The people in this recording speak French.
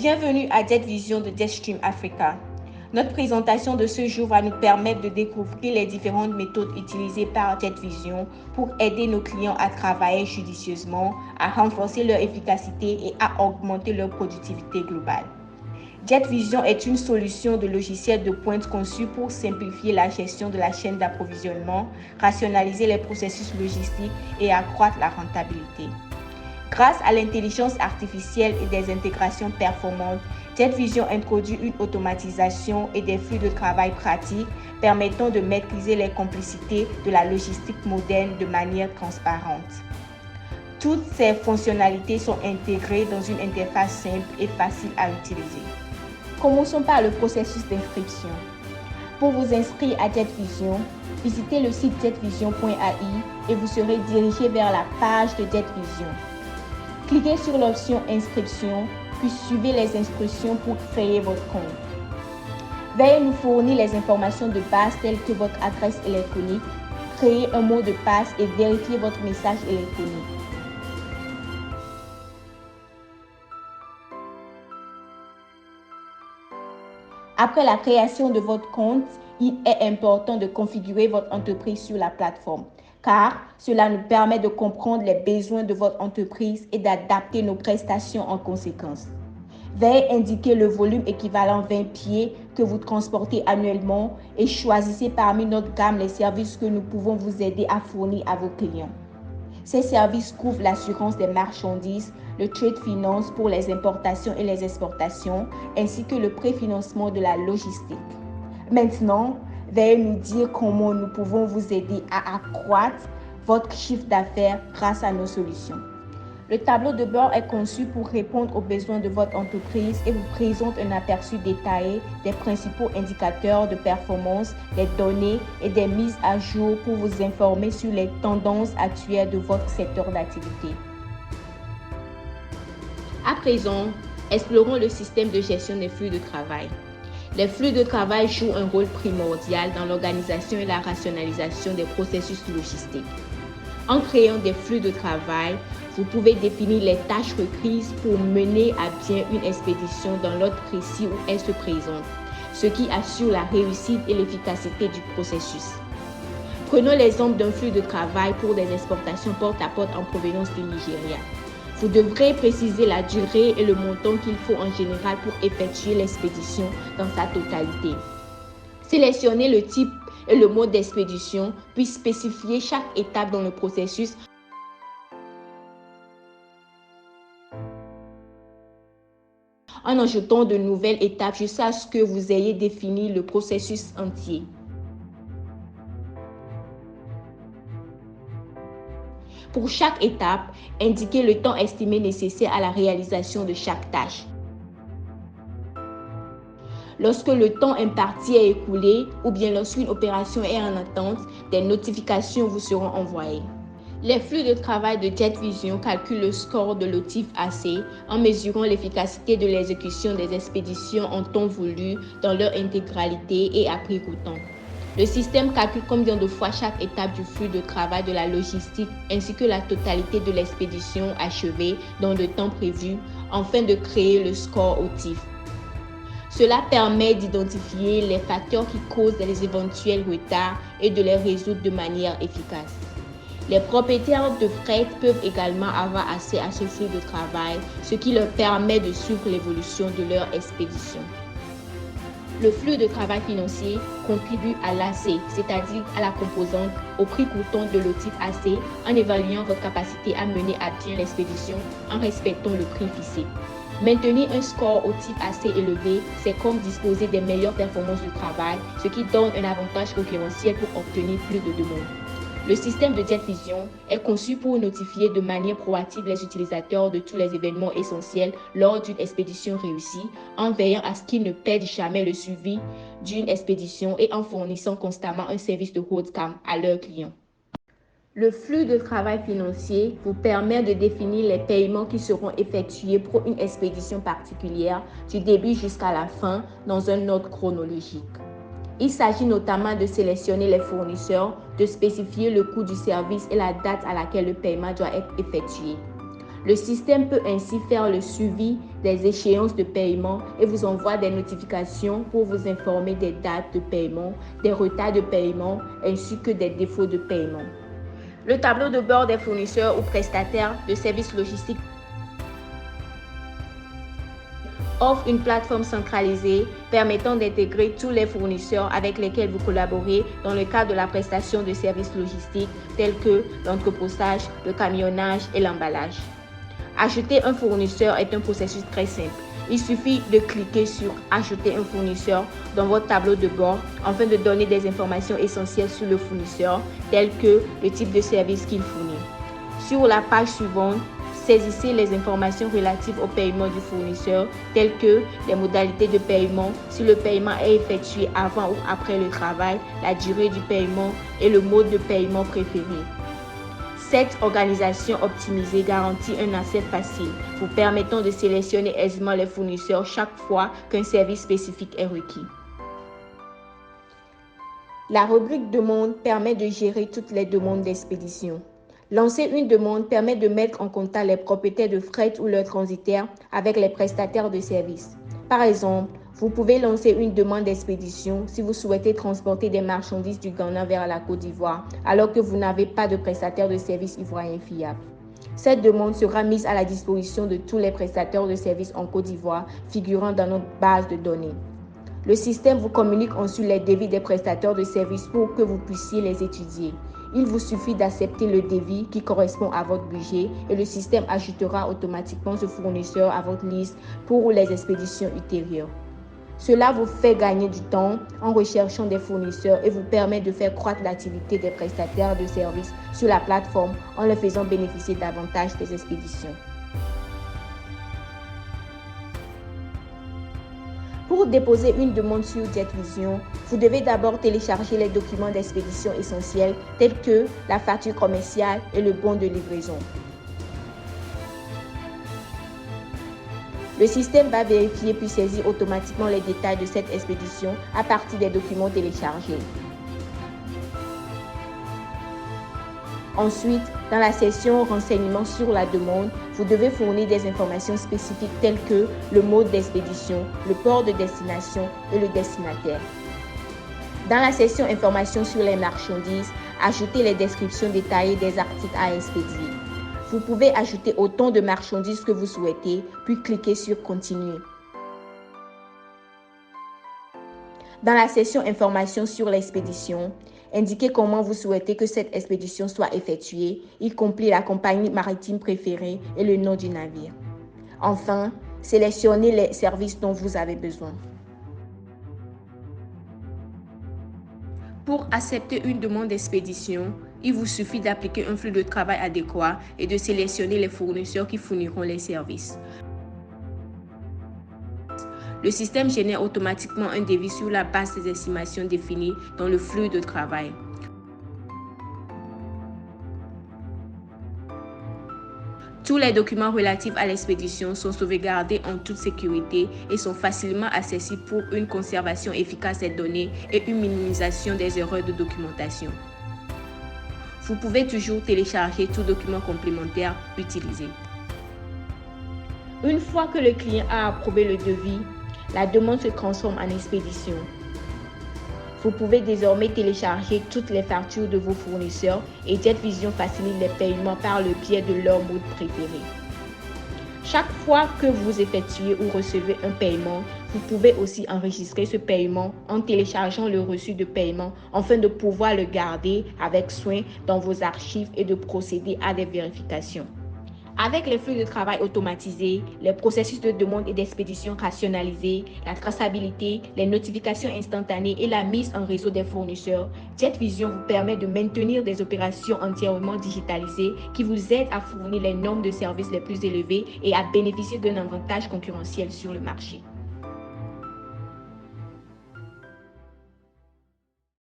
Bienvenue à JetVision de JetStream Africa. Notre présentation de ce jour va nous permettre de découvrir les différentes méthodes utilisées par JetVision pour aider nos clients à travailler judicieusement, à renforcer leur efficacité et à augmenter leur productivité globale. JetVision est une solution de logiciel de pointe conçue pour simplifier la gestion de la chaîne d'approvisionnement, rationaliser les processus logistiques et accroître la rentabilité. Grâce à l'intelligence artificielle et des intégrations performantes, JetVision introduit une automatisation et des flux de travail pratiques permettant de maîtriser les complicités de la logistique moderne de manière transparente. Toutes ces fonctionnalités sont intégrées dans une interface simple et facile à utiliser. Commençons par le processus d'inscription. Pour vous inscrire à JetVision, visitez le site jetvision.ai et vous serez dirigé vers la page de JetVision. Cliquez sur l'option Inscription, puis suivez les instructions pour créer votre compte. Veuillez nous fournir les informations de base telles que votre adresse électronique, créer un mot de passe et vérifier votre message électronique. Après la création de votre compte, il est important de configurer votre entreprise sur la plateforme, car cela nous permet de comprendre les besoins de votre entreprise et d'adapter nos prestations en conséquence. Veuillez indiquer le volume équivalent 20 pieds que vous transportez annuellement et choisissez parmi notre gamme les services que nous pouvons vous aider à fournir à vos clients. Ces services couvrent l'assurance des marchandises, le trade finance pour les importations et les exportations, ainsi que le préfinancement de la logistique. Maintenant, veuillez nous dire comment nous pouvons vous aider à accroître votre chiffre d'affaires grâce à nos solutions. Le tableau de bord est conçu pour répondre aux besoins de votre entreprise et vous présente un aperçu détaillé des principaux indicateurs de performance, des données et des mises à jour pour vous informer sur les tendances actuelles de votre secteur d'activité. À présent, explorons le système de gestion des flux de travail. Les flux de travail jouent un rôle primordial dans l'organisation et la rationalisation des processus logistiques. En créant des flux de travail, vous pouvez définir les tâches requises pour mener à bien une expédition dans l'ordre précis où elle se présente, ce qui assure la réussite et l'efficacité du processus. Prenons l'exemple d'un flux de travail pour des exportations porte-à-porte en provenance du Nigeria. Vous devrez préciser la durée et le montant qu'il faut en général pour effectuer l'expédition dans sa totalité. Sélectionnez le type et le mode d'expédition, puis spécifier chaque étape dans le processus en ajoutant de nouvelles étapes jusqu'à ce que vous ayez défini le processus entier. Pour chaque étape, indiquez le temps estimé nécessaire à la réalisation de chaque tâche. Lorsque le temps imparti est écoulé ou bien lorsqu'une opération est en attente, des notifications vous seront envoyées. Les flux de travail de JetVision calculent le score de l'OTIF AC en mesurant l'efficacité de l'exécution des expéditions en temps voulu dans leur intégralité et à prix coûtant. Le système calcule combien de fois chaque étape du flux de travail de la logistique ainsi que la totalité de l'expédition achevée dans le temps prévu afin de créer le score OTIF. Cela permet d'identifier les facteurs qui causent les éventuels retards et de les résoudre de manière efficace. Les propriétaires de fret peuvent également avoir accès à ce flux de travail, ce qui leur permet de suivre l'évolution de leur expédition. Le flux de travail financier contribue à l'AC, c'est-à-dire à la composante au prix coûtant de l'OTIF AC en évaluant votre capacité à mener à bien l'expédition en respectant le prix fixé. Maintenir un score OTIF assez élevé, c'est comme disposer des meilleures performances du travail, ce qui donne un avantage concurrentiel pour obtenir plus de demandes. Le système de JetVision est conçu pour notifier de manière proactive les utilisateurs de tous les événements essentiels lors d'une expédition réussie, en veillant à ce qu'ils ne perdent jamais le suivi d'une expédition et en fournissant constamment un service de haut de gamme à leurs clients. Le flux de travail financier vous permet de définir les paiements qui seront effectués pour une expédition particulière du début jusqu'à la fin dans un ordre chronologique. Il s'agit notamment de sélectionner les fournisseurs, de spécifier le coût du service et la date à laquelle le paiement doit être effectué. Le système peut ainsi faire le suivi des échéances de paiement et vous envoie des notifications pour vous informer des dates de paiement, des retards de paiement ainsi que des défauts de paiement. Le tableau de bord des fournisseurs ou prestataires de services logistiques offre une plateforme centralisée permettant d'intégrer tous les fournisseurs avec lesquels vous collaborez dans le cadre de la prestation de services logistiques tels que l'entreposage, le camionnage et l'emballage. Ajouter un fournisseur est un processus très simple. Il suffit de cliquer sur « Ajouter un fournisseur » dans votre tableau de bord afin de donner des informations essentielles sur le fournisseur, telles que le type de service qu'il fournit. Sur la page suivante, saisissez les informations relatives au paiement du fournisseur, telles que les modalités de paiement, si le paiement est effectué avant ou après le travail, la durée du paiement et le mode de paiement préféré. Cette organisation optimisée garantit un accès facile, vous permettant de sélectionner aisément les fournisseurs chaque fois qu'un service spécifique est requis. La rubrique demande permet de gérer toutes les demandes d'expédition. Lancer une demande permet de mettre en contact les propriétaires de fret ou leurs transitaires avec les prestataires de services. Par exemple, vous pouvez lancer une demande d'expédition si vous souhaitez transporter des marchandises du Ghana vers la Côte d'Ivoire, alors que vous n'avez pas de prestataire de services ivoirien fiable. Cette demande sera mise à la disposition de tous les prestataires de services en Côte d'Ivoire figurant dans notre base de données. Le système vous communique ensuite les devis des prestataires de services pour que vous puissiez les étudier. Il vous suffit d'accepter le devis qui correspond à votre budget et le système ajoutera automatiquement ce fournisseur à votre liste pour les expéditions ultérieures. Cela vous fait gagner du temps en recherchant des fournisseurs et vous permet de faire croître l'activité des prestataires de services sur la plateforme en les faisant bénéficier davantage des expéditions. Pour déposer une demande sur JetVision, vous devez d'abord télécharger les documents d'expédition essentiels tels que la facture commerciale et le bon de livraison. Le système va vérifier puis saisir automatiquement les détails de cette expédition à partir des documents téléchargés. Ensuite, dans la section Renseignements sur la demande, vous devez fournir des informations spécifiques telles que le mode d'expédition, le port de destination et le destinataire. Dans la section Informations sur les marchandises, ajoutez les descriptions détaillées des articles à expédier. Vous pouvez ajouter autant de marchandises que vous souhaitez, puis cliquez sur Continuer. Dans la section Informations sur l'expédition, indiquez comment vous souhaitez que cette expédition soit effectuée, y compris la compagnie maritime préférée et le nom du navire. Enfin, sélectionnez les services dont vous avez besoin. Pour accepter une demande d'expédition, il vous suffit d'appliquer un flux de travail adéquat et de sélectionner les fournisseurs qui fourniront les services. Le système génère automatiquement un devis sur la base des estimations définies dans le flux de travail. Tous les documents relatifs à l'expédition sont sauvegardés en toute sécurité et sont facilement accessibles pour une conservation efficace des données et une minimisation des erreurs de documentation. Vous pouvez toujours télécharger tout document complémentaire utilisé. Une fois que le client a approuvé le devis, la demande se transforme en expédition. Vous pouvez désormais télécharger toutes les factures de vos fournisseurs et JetVision facilite les paiements par le biais de leur mode préféré. Chaque fois que vous effectuez ou recevez un paiement, vous pouvez aussi enregistrer ce paiement en téléchargeant le reçu de paiement afin de pouvoir le garder avec soin dans vos archives et de procéder à des vérifications. Avec les flux de travail automatisés, les processus de demande et d'expédition rationalisés, la traçabilité, les notifications instantanées et la mise en réseau des fournisseurs, JetVision vous permet de maintenir des opérations entièrement digitalisées qui vous aident à fournir les normes de services les plus élevées et à bénéficier d'un avantage concurrentiel sur le marché.